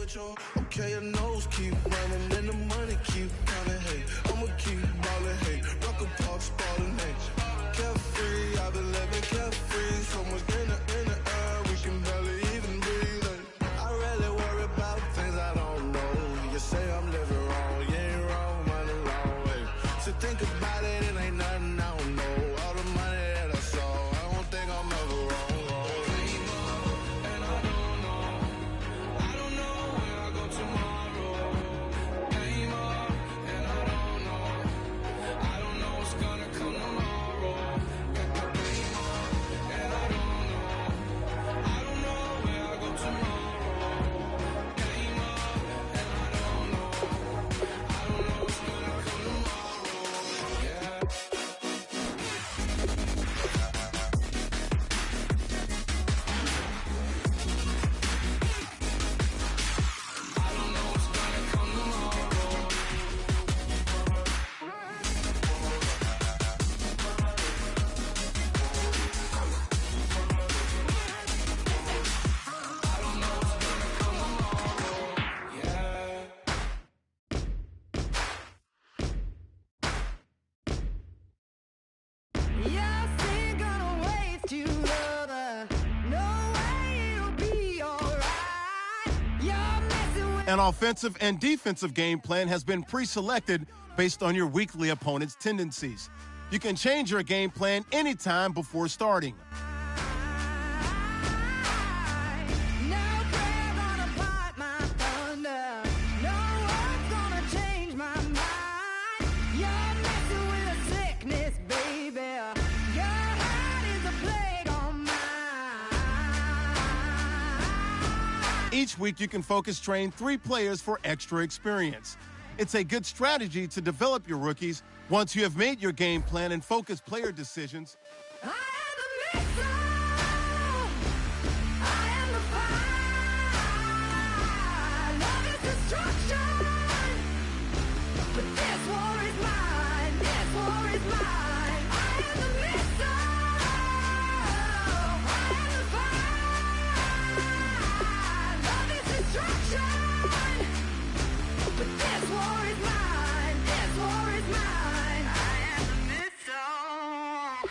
Okay, your nose keep running and the money keep coming. Hey, I'ma keep ballin'. Hey, rock a park, spallin'. Hey, carefree, I've been living carefree. So much in the air, we can barely even breathe. Hey, I really worry about things I don't know. You say I'm living wrong, you ain't wrong, man, alone. Hey, so think about it, it ain't nothing I don't know. All the money that I saw, I don't think I'm ever wrong. An offensive and defensive game plan has been pre-selected based on your weekly opponent's tendencies. You can change your game plan anytime before starting. Each week, you can focus train 3 players for extra experience. It's a good strategy to develop your rookies once you have made your game plan and focus player decisions. I am the missile. I am the fire. Love is destruction. But this war is mine. This war is mine. I am the missile. I am the fire. Love is destruction. But this war is mine. This war is mine. I am the missile.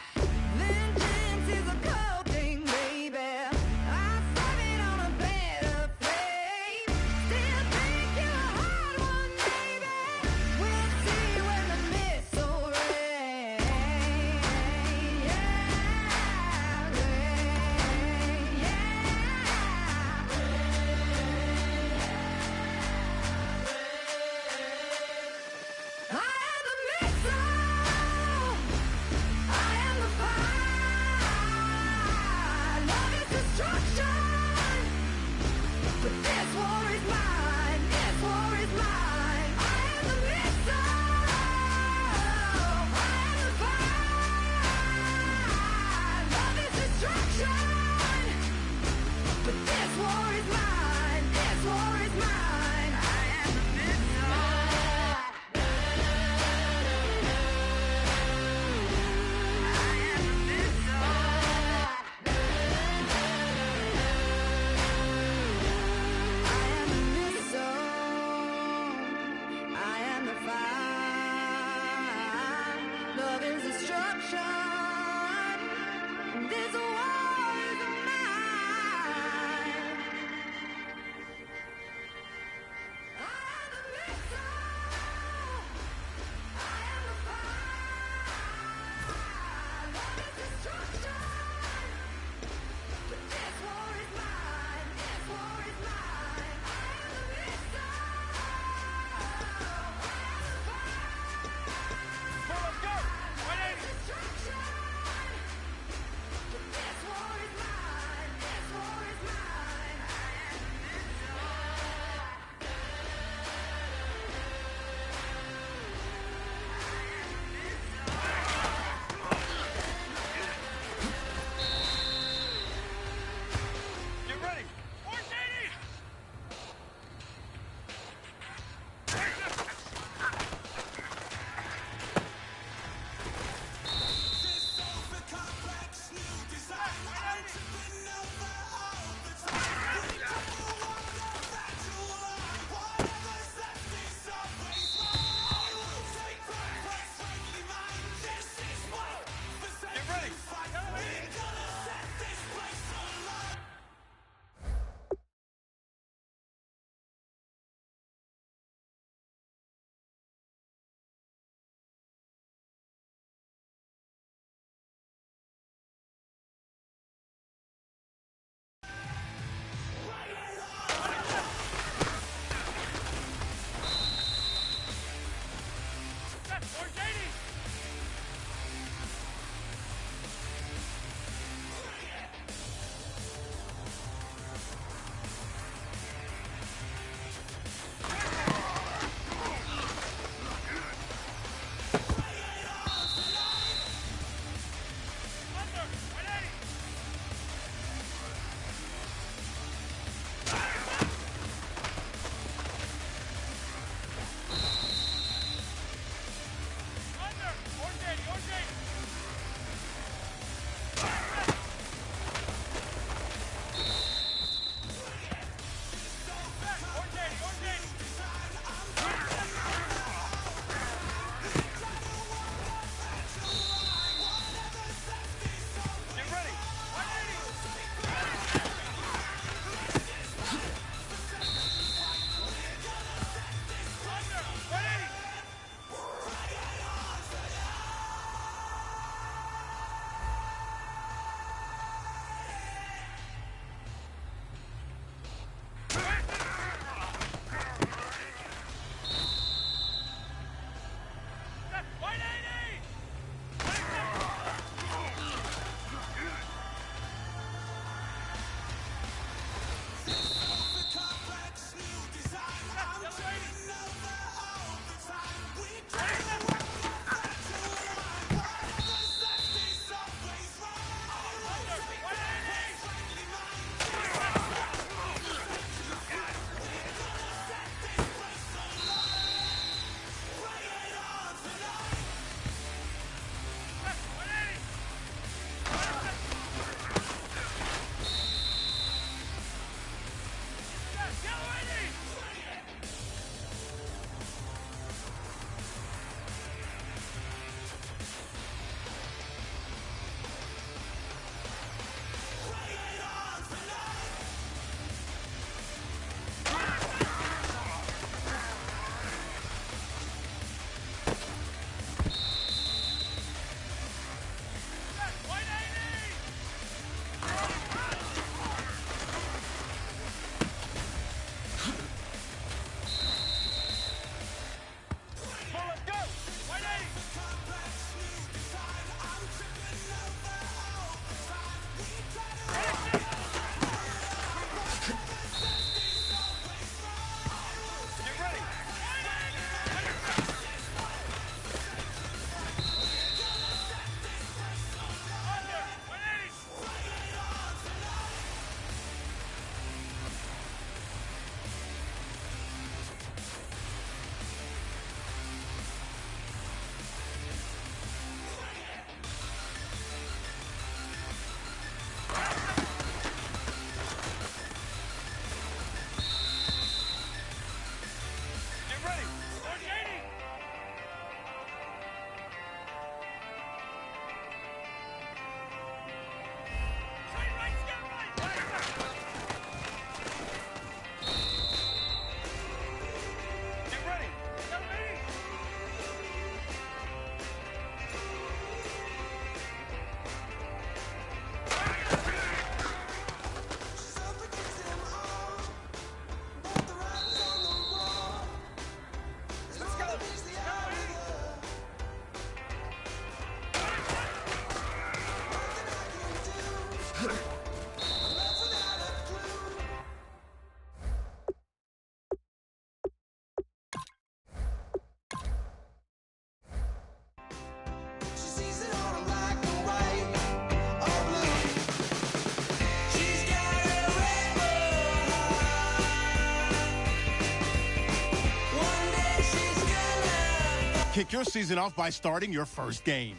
Kick your season off by starting your first game.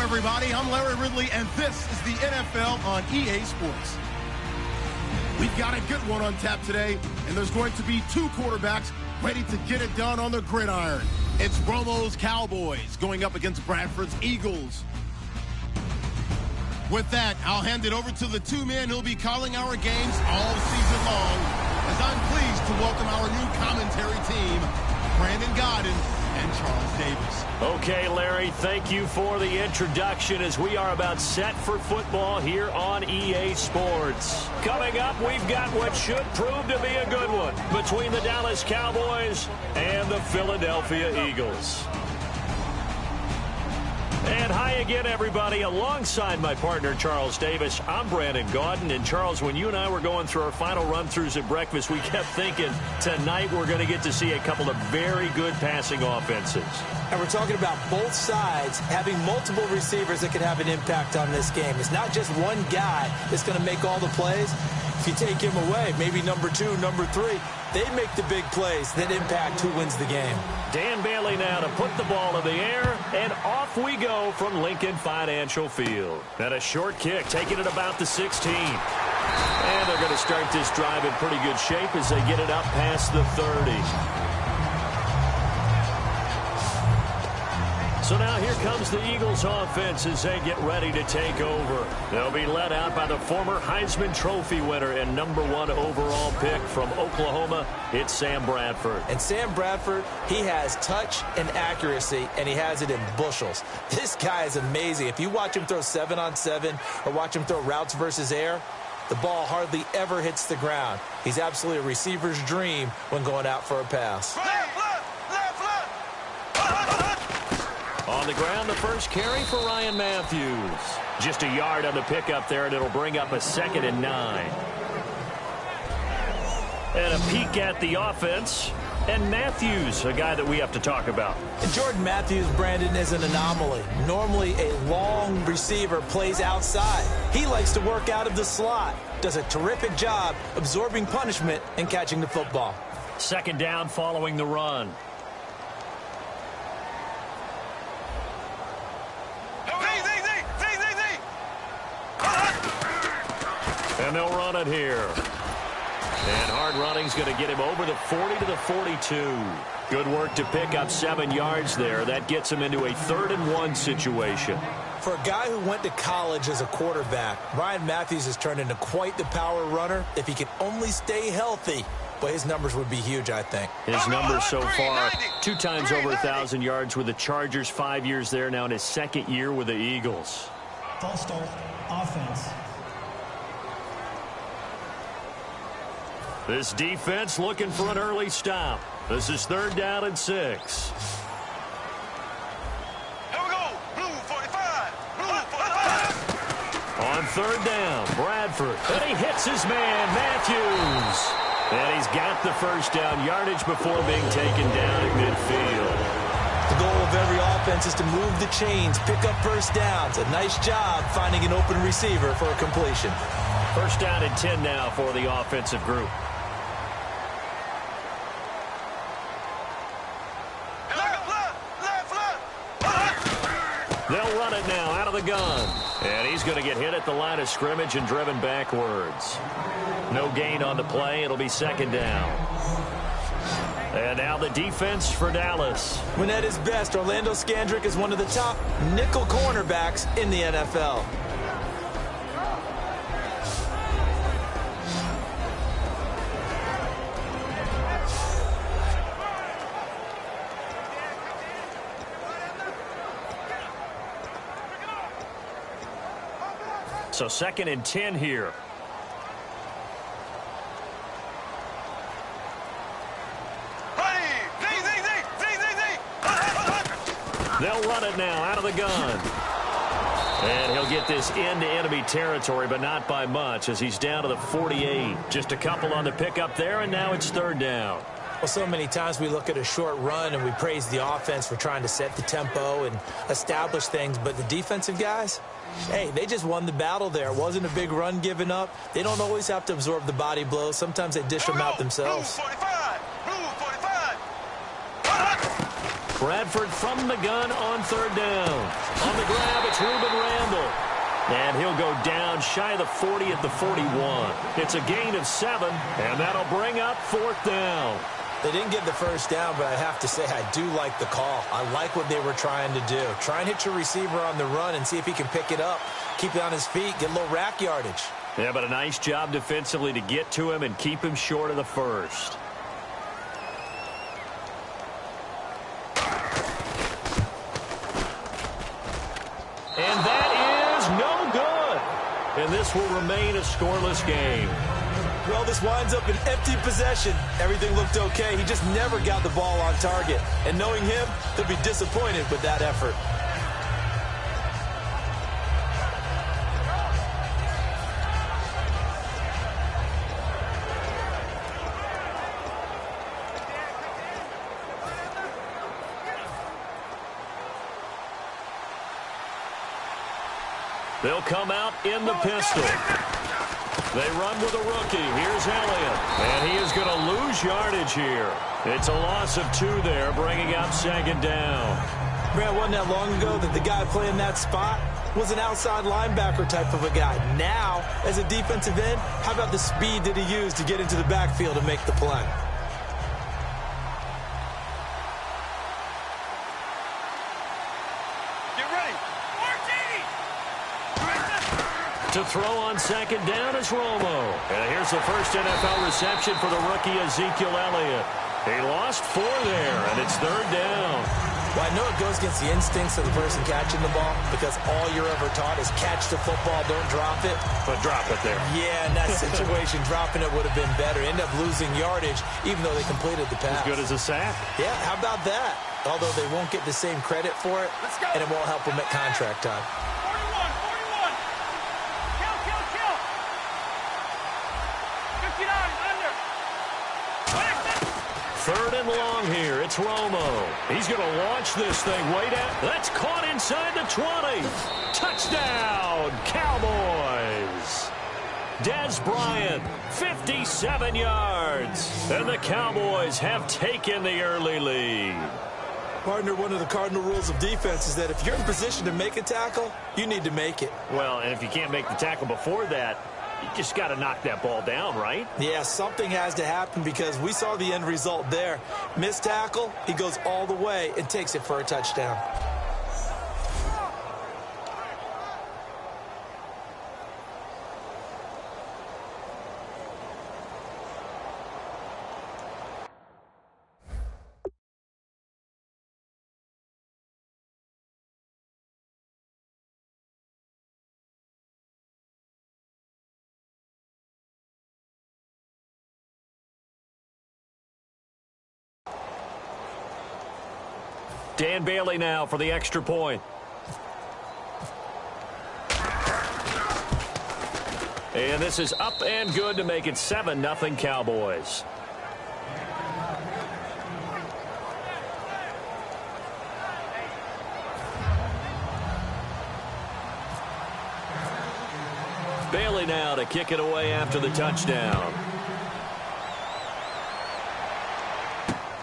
Everybody, I'm Larry Ridley, and this is the NFL on EA Sports. We've got a good one on tap today, and there's going to be two quarterbacks ready to get it done on the gridiron. It's Romo's Cowboys going up against Bradford's Eagles. With that, I'll hand it over to the two men who'll be calling our games all season long, as I'm pleased to welcome our new commentary team, Brandon Godden and Charles Davis. Okay, Larry, thank you for the introduction as we are about set for football here on EA Sports. Coming up, we've got what should prove to be a good one between the Dallas Cowboys and the Philadelphia Eagles. And hi again, everybody. Alongside my partner, Charles Davis, I'm Brandon Gaudin. And, Charles, when you and I were going through our final run-throughs at breakfast, we kept thinking tonight we're going to get to see a couple of very good passing offenses. And we're talking about both sides having multiple receivers that can have an impact on this game. It's not just one guy that's going to make all the plays. If you take him away, maybe number two, number three, they make the big plays that impact who wins the game. Dan Bailey now to put the ball in the air, and off we go from Lincoln Financial Field. And a short kick, taking it about the 16. And they're going to start this drive in pretty good shape as they get it up past the 30. So now here comes the Eagles offense as they get ready to take over. They'll be led out by the former Heisman Trophy winner and #1 overall pick from Oklahoma. It's Sam Bradford. And Sam Bradford, he has touch and accuracy, and he has it in bushels. This guy is amazing. If you watch him throw 7-on-7 or watch him throw routes versus air, the ball hardly ever hits the ground. He's absolutely a receiver's dream when going out for a pass. On the ground, the first carry for Ryan Matthews. Just a yard on the pickup there, and it'll bring up a 2nd and 9. And a peek at the offense. And Matthews, a guy that we have to talk about. And Jordan Matthews, Brandon, is an anomaly. Normally, a long receiver plays outside. He likes to work out of the slot. Does a terrific job absorbing punishment and catching the football. Second down following the run. And they'll run it here. And hard running's going to get him over the 40 to the 42. Good work to pick up 7 yards there. That gets him into a 3rd-and-1 situation. For a guy who went to college as a quarterback, Ryan Matthews has turned into quite the power runner. If he could only stay healthy, but his numbers would be huge, I think. His numbers so far, 2 times over 1,000 yards with the Chargers, 5 years there now in his 2nd year with the Eagles. False start, offense. This defense looking for an early stop. This is 3rd down and 6. Here we go. Blue 45. Blue 45. On 3rd down, Bradford. And he hits his man, Matthews. And he's got the 1st down yardage before being taken down at midfield. The goal of every offense is to move the chains, pick up 1st downs. A nice job finding an open receiver for a completion. 1st down and 10 now for the offensive group. They'll run it now out of the gun. And he's going to get hit at the line of scrimmage and driven backwards. No gain on the play. It'll be 2nd down. And now the defense for Dallas. When at his best, Orlando Scandrick is one of the top nickel cornerbacks in the NFL. So 2nd and 10 here. They'll run it now out of the gun. And he'll get this into enemy territory, but not by much as he's down to the 48. Just a couple on the pickup there, and now it's 3rd down. Well, so many times we look at a short run and we praise the offense for trying to set the tempo and establish things, but the defensive guys, hey, they just won the battle there. It wasn't a big run given up. They don't always have to absorb the body blows. Sometimes they dish them out themselves. Blue 45. Blue 45. Bradford from the gun on 3rd down. On the grab, it's Reuben Randall. And he'll go down shy of the 40 at the 41. It's a gain of 7, and that'll bring up 4th down. They didn't get the 1st down, but I have to say I do like the call. I like what they were trying to do. Try and hit your receiver on the run and see if he can pick it up. Keep it on his feet, get a little rack yardage. Yeah, but a nice job defensively to get to him and keep him short of the 1st. And that is no good. And this will remain a scoreless game. Well, this winds up an empty possession. Everything looked okay. He just never got the ball on target. And knowing him, he'll be disappointed with that effort. They'll come out in the pistol. They run with a rookie. Here's Elliott. And he is going to lose yardage here. It's a loss of 2 there, bringing up 2nd down. Brad, wasn't that long ago that the guy playing that spot was an outside linebacker type of a guy. Now, as a defensive end, how about the speed that he used to get into the backfield and make the play? To throw on 2nd down is Romo. And here's the first NFL reception for the rookie Ezekiel Elliott. He lost 4 there, and it's 3rd down. Well, I know it goes against the instincts of the person catching the ball because all you're ever taught is catch the football, don't drop it. But drop it there. Yeah, in that situation, dropping it would have been better. End up losing yardage, even though they completed the pass. As good as a sack. Yeah, how about that? Although they won't get the same credit for it, and it won't help them at contract time. 3rd and long here. It's Romo. He's going to launch this thing way down. That's caught inside the 20. Touchdown, Cowboys. Dez Bryant, 57 yards. And the Cowboys have taken the early lead. Partner, one of the cardinal rules of defense is that if you're in position to make a tackle, you need to make it. Well, and if you can't make the tackle before that, you just got to knock that ball down, right? Yeah, something has to happen because we saw the end result there. Missed tackle, he goes all the way and takes it for a touchdown. Dan Bailey now for the extra point. And this is up and good to make it 7-0 Cowboys. Bailey now to kick it away after the touchdown.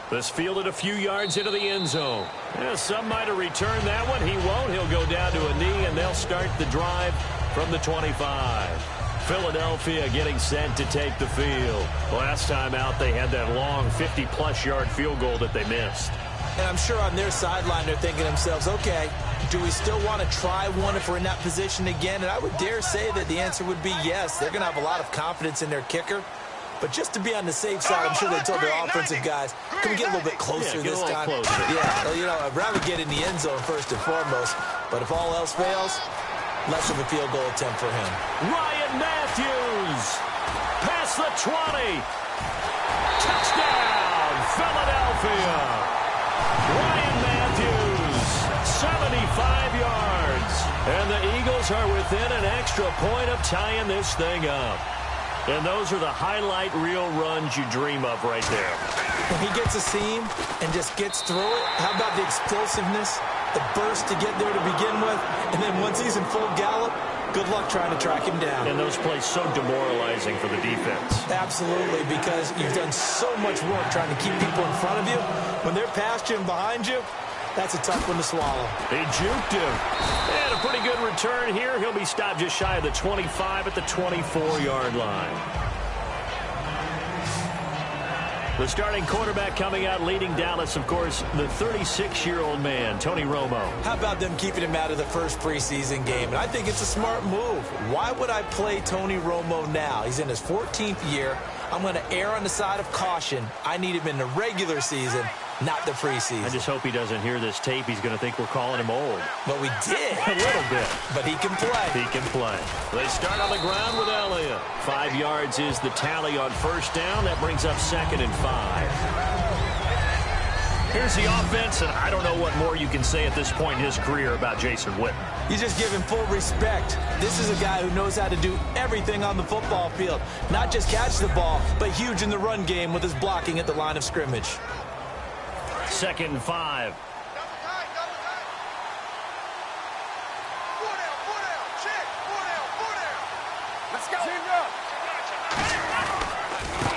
This fielded a few yards into the end zone. Yeah, some might have returned that one. He won't. He'll go down to a knee, and they'll start the drive from the 25. Philadelphia getting set to take the field. Last time out, they had that long 50-plus yard field goal that they missed. And I'm sure on their sideline they're thinking to themselves, okay, do we still want to try one if we're in that position again? And I would dare say that the answer would be yes. They're going to have a lot of confidence in their kicker. But just to be on the safe side, I'm sure they told their offensive guys, can we get a little bit closer this time? Closer. Yeah, well, you know, I'd rather get in the end zone first and foremost. But if all else fails, less of a field goal attempt for him. Ryan Matthews, past the 20. Touchdown, Philadelphia. Ryan Matthews, 75 yards. And the Eagles are within an extra point of tying this thing up. And those are the highlight reel runs you dream of right there. When he gets a seam and just gets through it, how about the explosiveness, the burst to get there to begin with, and then once he's in full gallop, good luck trying to track him down. And those plays so demoralizing for the defense. Absolutely, because you've done so much work trying to keep people in front of you. When they're past you and behind you, that's a tough one to swallow. He juked him. And a pretty good return here. He'll be stopped just shy of the 25 at the 24-yard line. The starting quarterback coming out leading Dallas, of course, the 36-year-old man, Tony Romo. How about them keeping him out of the first preseason game? And I think it's a smart move. Why would I play Tony Romo now? He's in his 14th year. I'm going to err on the side of caution. I need him in the regular season, not the preseason. I just hope he doesn't hear this tape. He's going to think we're calling him old. But we did. A little bit. But he can play. He can play. They start on the ground with Elliott. 5 yards is the tally on first down. That brings up 2nd and 5. Here's the offense, and I don't know what more you can say at this point in his career about Jason Witten. You just give him full respect. This is a guy who knows how to do everything on the football field. Not just catch the ball, but huge in the run game with his blocking at the line of scrimmage. 2nd and 5. Let's go.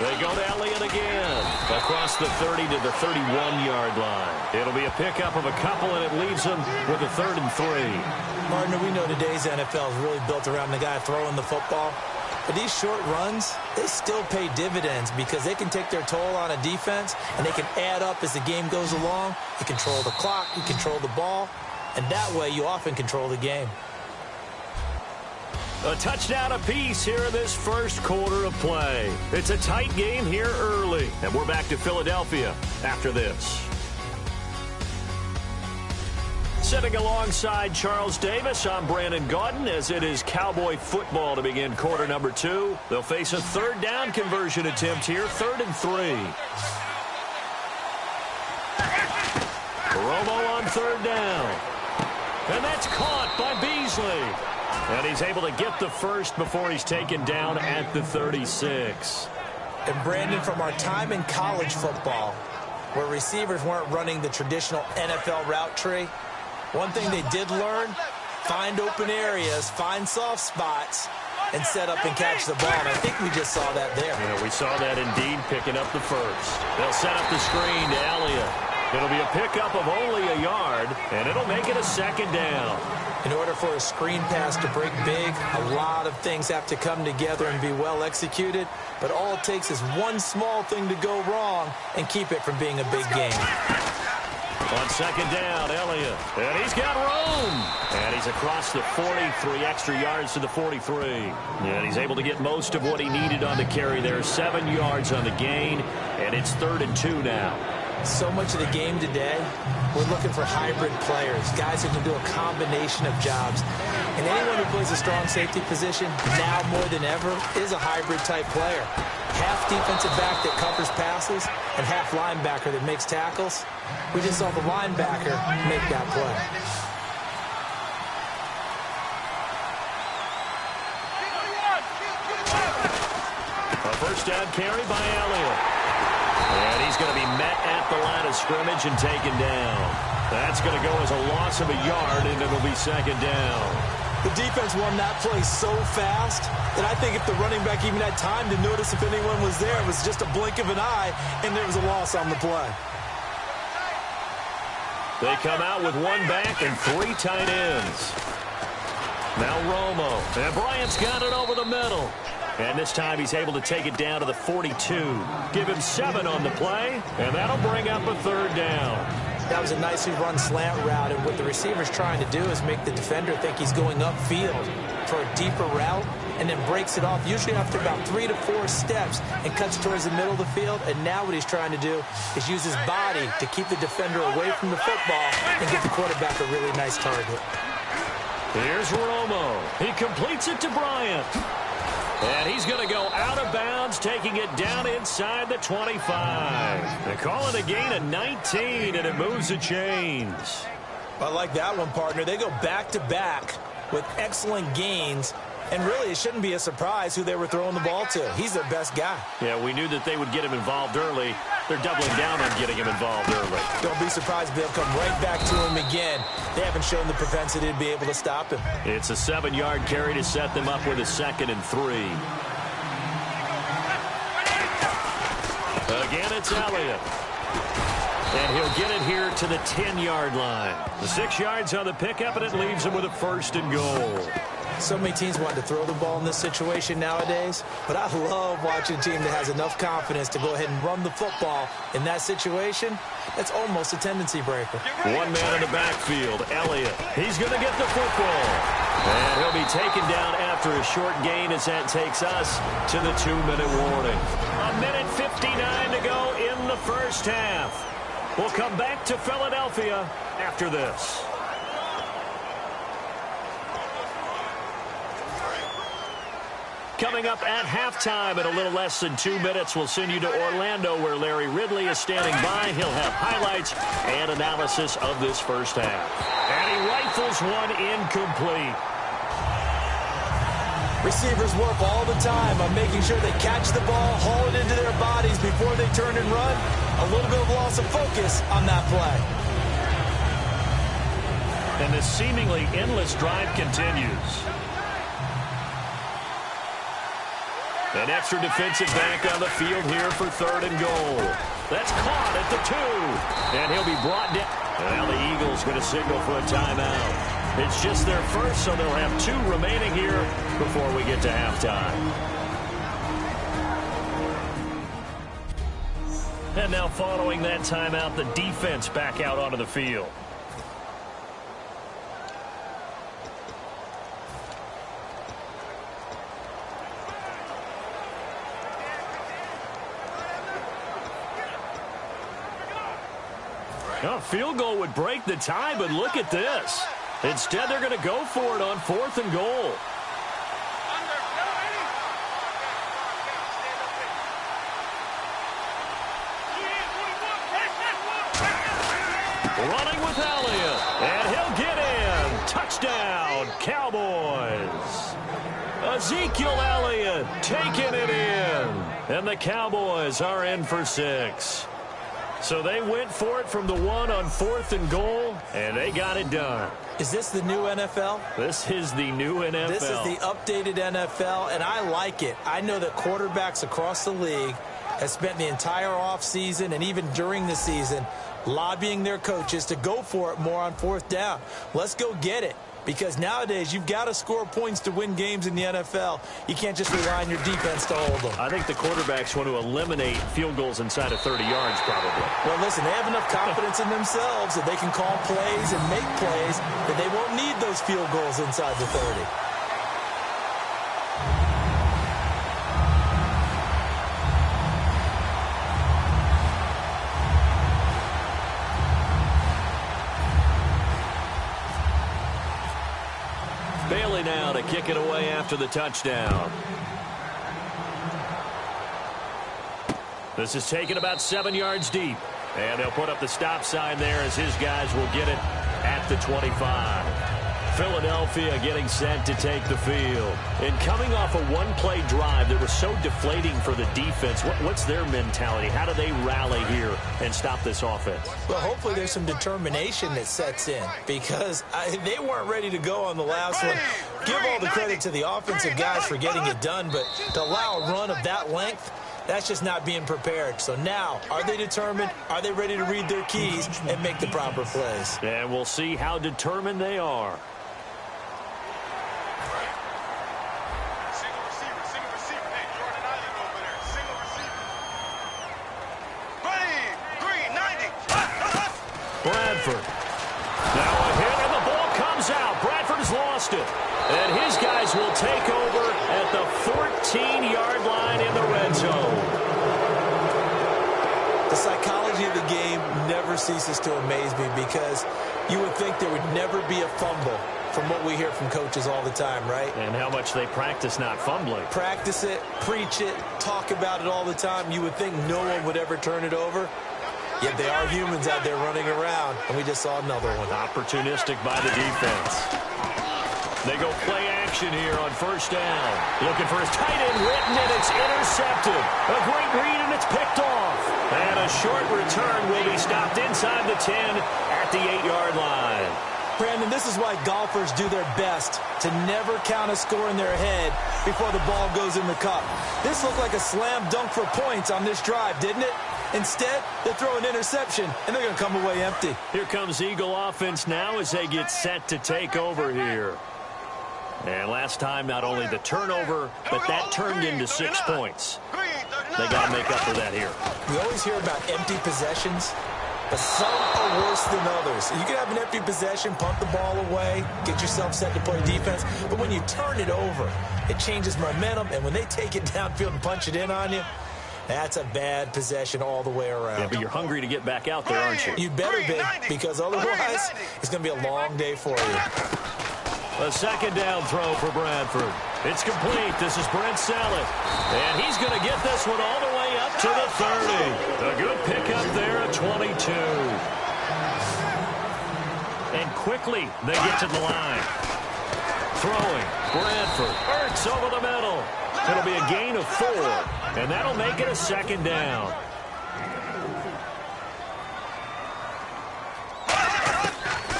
They go to Elliott again. Across the 30 to the 31-yard line. It'll be a pickup of a couple, and it leaves them with a 3rd and 3. Partner, we know today's NFL is really built around the guy throwing the football. But these short runs, they still pay dividends because they can take their toll on a defense, and they can add up as the game goes along. You control the clock, you control the ball, and that way you often control the game. A touchdown apiece here in this first quarter of play. It's a tight game here early, and we're back to Philadelphia after this. Sitting alongside Charles Davis, I'm Brandon Gaudin, as it is Cowboy football to begin quarter number 2. They'll face a 3rd down conversion attempt here, 3rd and 3. Romo on 3rd down. And that's caught by Beasley. And he's able to get the first before he's taken down at the 36. And Brandon, from our time in college football, where receivers weren't running the traditional NFL route tree. One thing they did learn, find open areas, find soft spots, and set up and catch the ball. And I think we just saw that there. Yeah, we saw that indeed, picking up the first. They'll set up the screen to Elliott. It'll be a pickup of only a yard, and it'll make it a second down. In order for a screen pass to break big, a lot of things have to come together and be well executed. But all it takes is one small thing to go wrong and keep it from being a big game. On second down, Elliott. And he's got room. And he's across the 43 extra yards to the 43. And he's able to get most of what he needed on the carry there. 7 yards on the gain. And it's 3rd and 2 now. So much of the game today, we're looking for hybrid players, guys who can do a combination of jobs. And anyone who plays a strong safety position, now more than ever, is a hybrid-type player. Half defensive back that covers passes and half linebacker that makes tackles. We just saw the linebacker make that play. A first down carry by Elliott. And he's going to be met at the line of scrimmage and taken down. That's going to go as a loss of a yard, and it'll be second down. The defense won that play so fast that I think if the running back even had time to notice if anyone was there, it was just a blink of an eye, and there was a loss on the play. They come out with 1 back and 3 tight ends. Now Romo. And Bryant's got it over the middle. And this time he's able to take it down to the 42. Give him 7 on the play, and that'll bring up a 3rd down. That was a nicely run slant route, and what the receiver's trying to do is make the defender think he's going upfield for a deeper route, and then breaks it off, usually after about 3 to 4 steps, and cuts towards the middle of the field. And now what he's trying to do is use his body to keep the defender away from the football and give the quarterback a really nice target. Here's Romo. He completes it to Bryant. And he's going to go out of bounds, taking it down inside the 25. They call it a gain of 19, and it moves the chains. I like that one, partner. They go back-to-back with excellent gains. And really, it shouldn't be a surprise who they were throwing the ball to. He's their best guy. Yeah, we knew that they would get him involved early. They're doubling down on getting him involved early. Don't be surprised if they'll come right back to him again. They haven't shown the propensity to be able to stop him. It's a 7-yard carry to set them up with a 2nd and 3. Again, it's Elliott. And he'll get it here to the 10-yard line. The 6 yards on the pickup, and it leaves him with a 1st and goal. So many teams want to throw the ball in this situation nowadays, but I love watching a team that has enough confidence to go ahead and run the football. In that situation, that's almost a tendency breaker. 1 man in the backfield, Elliott. He's going to get the football. And he'll be taken down after a short gain as that takes us to the 2-minute warning. 1:59 to go in the first half. We'll come back to Philadelphia after this. Coming up at halftime in a little less than 2 minutes, we'll send you to Orlando where Larry Ridley is standing by. He'll have highlights and analysis of this first half. And he rifles one incomplete. Receivers work all the time on making sure they catch the ball, haul it into their bodies before they turn and run. A little bit of loss of focus on that play. And this seemingly endless drive continues. An extra defensive back on the field here for 3rd and goal. That's caught at the 2. And he'll be brought down. Well, the Eagles going to signal for a timeout. It's just their first, so they'll have 2 remaining here before we get to halftime. And now following that timeout, the defense back out onto the field. A field goal would break the tie, but look at this. Instead, they're going to go for it on 4th and goal. Running with Elliott, and he'll get in. Touchdown, Cowboys. Ezekiel Elliott taking it in, and the Cowboys are in for 6. So they went for it from the 1 on 4th and goal, and they got it done. Is this the new NFL? This is the new NFL. This is the updated NFL, and I like it. I know that quarterbacks across the league have spent the entire offseason and even during the season lobbying their coaches to go for it more on 4th down. Let's go get it. Because nowadays, you've got to score points to win games in the NFL. You can't just rely on your defense to hold them. I think the quarterbacks want to eliminate field goals inside of 30 yards, probably. Well, listen, they have enough confidence in themselves that they can call plays and make plays that they won't need those field goals inside the 30. Bailey now to kick it away after the touchdown. This is taken about 7 yards deep. And they'll put up the stop sign there as his guys will get it at the 25. Philadelphia getting set to take the field. And coming off a one-play drive that was so deflating for the defense, what's their mentality? How do they rally here and stop this offense? Well, hopefully there's some determination that sets in because they weren't ready to go on the last one. Give all the credit to the offensive guys for getting it done, but to allow a run of that length, that's just not being prepared. So now, are they determined? Are they ready to read their keys and make the proper plays? And we'll see how determined they are. Bradford. Now a hit, and the ball comes out. Bradford has lost it. And his guys will take over at the 14-yard line in the red zone. The psychology of the game never ceases to amaze me because you would think there would never be a fumble from what we hear from coaches all the time, right? And how much they practice not fumbling. Practice it, preach it, talk about it all the time. You would think no one would ever turn it over. Yet they are humans out there running around, and we just saw another one. Opportunistic by the defense. They go play action here on 1st down. Looking for his tight end written, and it's intercepted. A great read, and it's picked off. And a short return will be stopped inside the 10 at the 8-yard line. Brandon, this is why golfers do their best to never count a score in their head before the ball goes in the cup. This looked like a slam dunk for points on this drive, didn't it? Instead, they throw an interception, and they're going to come away empty. Here comes Eagle offense now as they get set to take over here. And last time, not only the turnover, but that turned into 6 points. They got to make up for that here. We always hear about empty possessions, but some are worse than others. You can have an empty possession, punt the ball away, get yourself set to play defense, but when you turn it over, it changes momentum, and when they take it downfield and punch it in on you, that's a bad possession all the way around. Yeah, but you're hungry to get back out there, aren't you? You better be, because otherwise it's going to be a long day for you. A 2nd down throw for Bradford. It's complete. This is Brent Selleck. And he's going to get this one all the way up to the 30. A good pickup there at 22. And quickly they get to the line. Throwing. Bradford. Ertz over the middle. It'll be a gain of 4. And that'll make it a 2nd down.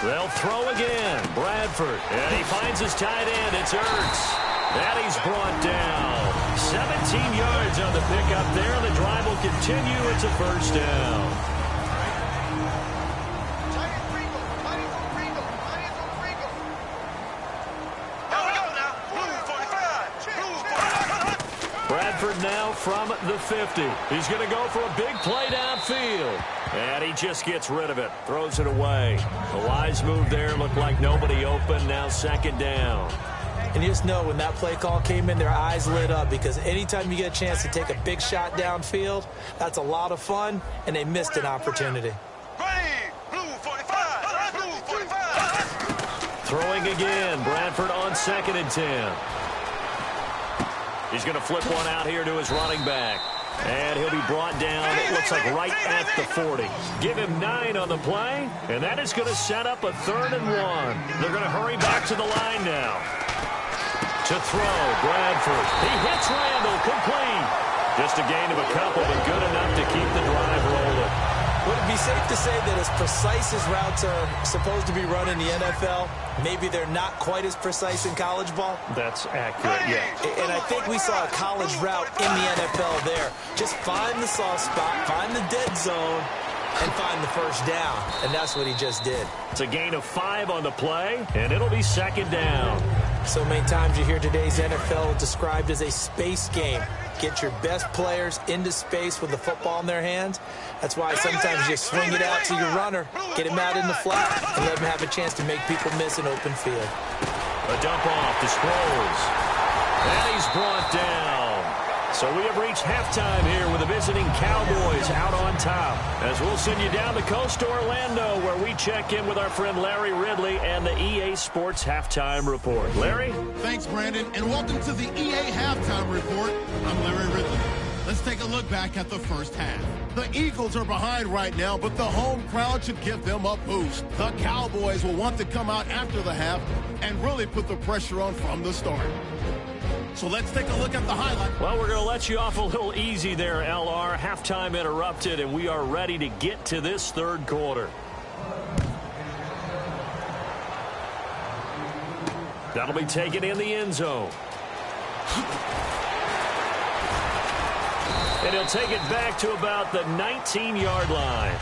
They'll throw again. Bradford. And he finds his tight end. It's Ertz. And he's brought down. 17 yards on the pickup there. And the drive will continue. It's a 1st down. Bradford now from the 50. He's going to go for a big play downfield. And he just gets rid of it. Throws it away. A wise move there. Looked like nobody open. Now 2nd down. And you just know when that play call came in, their eyes lit up because anytime you get a chance to take a big shot downfield, that's a lot of fun, and they missed an opportunity. Throwing again. Bradford on 2nd and 10. He's going to flip one out here to his running back. And he'll be brought down, it looks like right at the 40. Give him 9 on the play, and that is going to set up a 3rd and 1. They're going to hurry back to the line now. To throw, Bradford. He hits Randall, complete. Just a gain of a couple, but good enough to keep the drive rolling. Would it be safe to say that as precise as routes are supposed to be run in the NFL, maybe they're not quite as precise in college ball? That's accurate, yeah. And I think we saw a college route in the NFL there. Just find the soft spot, find the dead zone, and find the first down. And that's what he just did. It's a gain of 5 on the play, and it'll be second down. So many times you hear today's NFL described as a space game. Get your best players into space with the football in their hands. That's why sometimes you swing it out to your runner, get him out in the flat, and let him have a chance to make people miss an open field. A dump off to Sproles. And he's brought down. So we have reached halftime here with the visiting Cowboys out on top. As we'll send you down the coast to Orlando, where we check in with our friend Larry Ridley and the EA Sports Halftime Report. Larry? Thanks, Brandon, and welcome to the EA Halftime Report. I'm Larry Ridley. Let's take a look back at the first half. The Eagles are behind right now, but the home crowd should give them a boost. The Cowboys will want to come out after the half and really put the pressure on from the start. So let's take a look at the highlight. Well, we're going to let you off a little easy there, LR. Halftime interrupted, and we are ready to get to this third quarter. That'll be taken in the end zone. And he'll take it back to about the 19-yard line.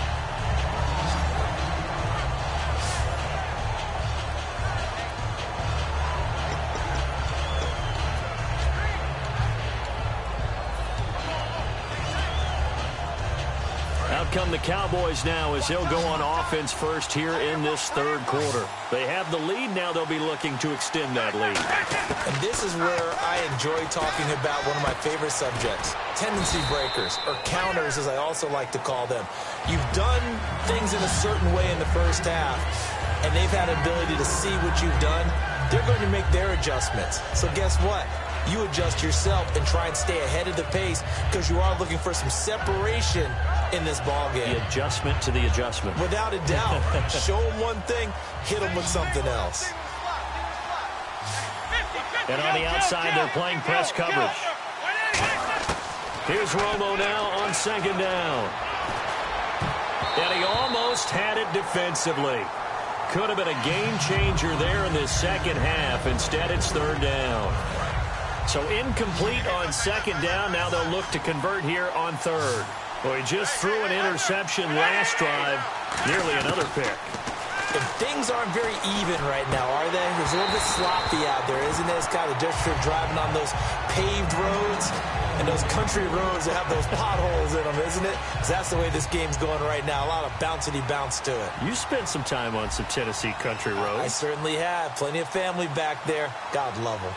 Out come the Cowboys now as they'll go on offense first here in this third quarter. They have the lead. Now they'll be looking to extend that lead. And this is where I enjoy talking about one of my favorite subjects, tendency breakers, or counters as I also like to call them. You've done things in a certain way in the first half, and they've had an ability to see what you've done. They're going to make their adjustments. So guess what? You adjust yourself and try and stay ahead of the pace because you are looking for some separation in this ball game. The adjustment to the adjustment. Without a doubt. Show them one thing, hit them with something else. And on the outside, they're playing press coverage. Here's Romo now on second down. And he almost had it defensively. Could have been a game changer there in this second half. Instead, it's third down. So incomplete on second down. Now they'll look to convert here on third. Well, he just threw an interception last drive. Nearly another pick. And things aren't very even right now, are they? It's a little bit sloppy out there, isn't it? It's kind of just for driving on those paved roads and those country roads that have those potholes in them, isn't it? Because that's the way this game's going right now. A lot of bouncy bounce to it. You spent some time on some Tennessee country roads. I certainly have. Plenty of family back there. God love them.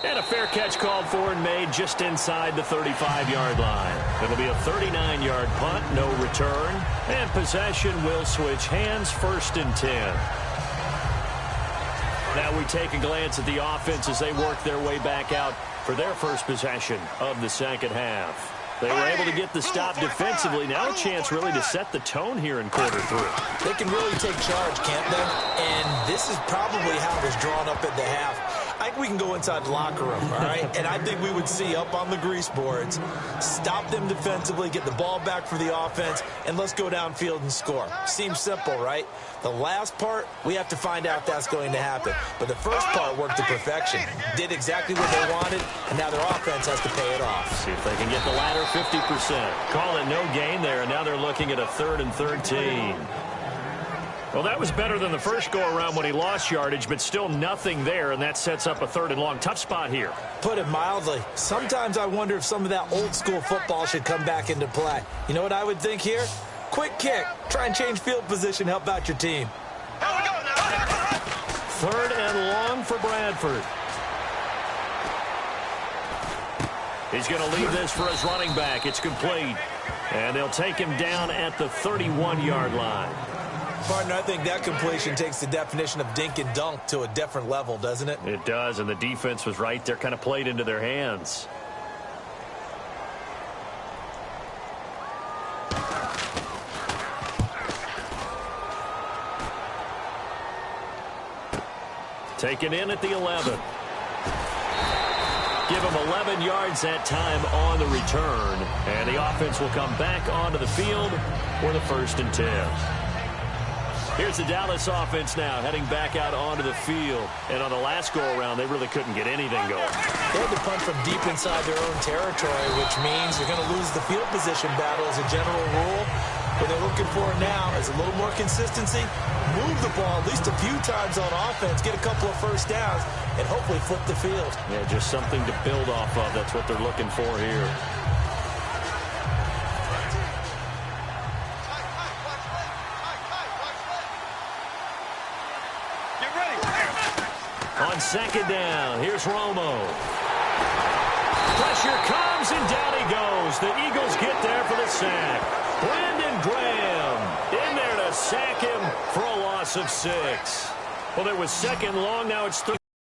And a fair catch called for and made just inside the 35-yard line. It'll be a 39-yard punt, no return. And possession will switch hands, first and 10. Now we take a glance at the offense as they work their way back out for their first possession of the second half. They were able to get the stop defensively. Now a chance really to set the tone here in quarter three. They can really take charge, can't they? And this is probably how it was drawn up at the half. I think we can go inside the locker room, all right? And I think we would see up on the grease boards, stop them defensively, get the ball back for the offense, and let's go downfield and score. Seems simple, right? The last part, we have to find out if that's going to happen. But the first part worked to perfection. Did exactly what they wanted, and now their offense has to pay it off. See if they can get the latter 50%. Call it no gain there, and now they're looking at a 3rd and 13. Well, that was better than the first go-around when he lost yardage, but still nothing there, and that sets up a 3rd and long. Tough spot here. Put it mildly. Sometimes I wonder if some of that old-school football should come back into play. You know what I would think here? Quick kick. Try and change field position. Help out your team. 3rd and long for Bradford. He's going to leave this for his running back. It's complete. And they'll take him down at the 31-yard line. Partner, I think that completion takes the definition of dink and dunk to a different level, doesn't it? It does, and the defense was right there, kind of played into their hands. Taken in at the 11. Give him 11 yards that time on the return. And the offense will come back onto the field for the 1st and 10. Here's the Dallas offense now heading back out onto the field. And on the last go-around, they really couldn't get anything going. They had to punt from deep inside their own territory, which means they're going to lose the field position battle as a general rule. What they're looking for now is a little more consistency, move the ball at least a few times on offense, get a couple of first downs, and hopefully flip the field. Yeah, just something to build off of. That's what they're looking for here. On 2nd down, here's Romo. Pressure comes, and down he goes. The Eagles get there for the sack. Brandon Graham in there to sack him for a loss of 6. Well, it was 2nd long. Now it's 3rd.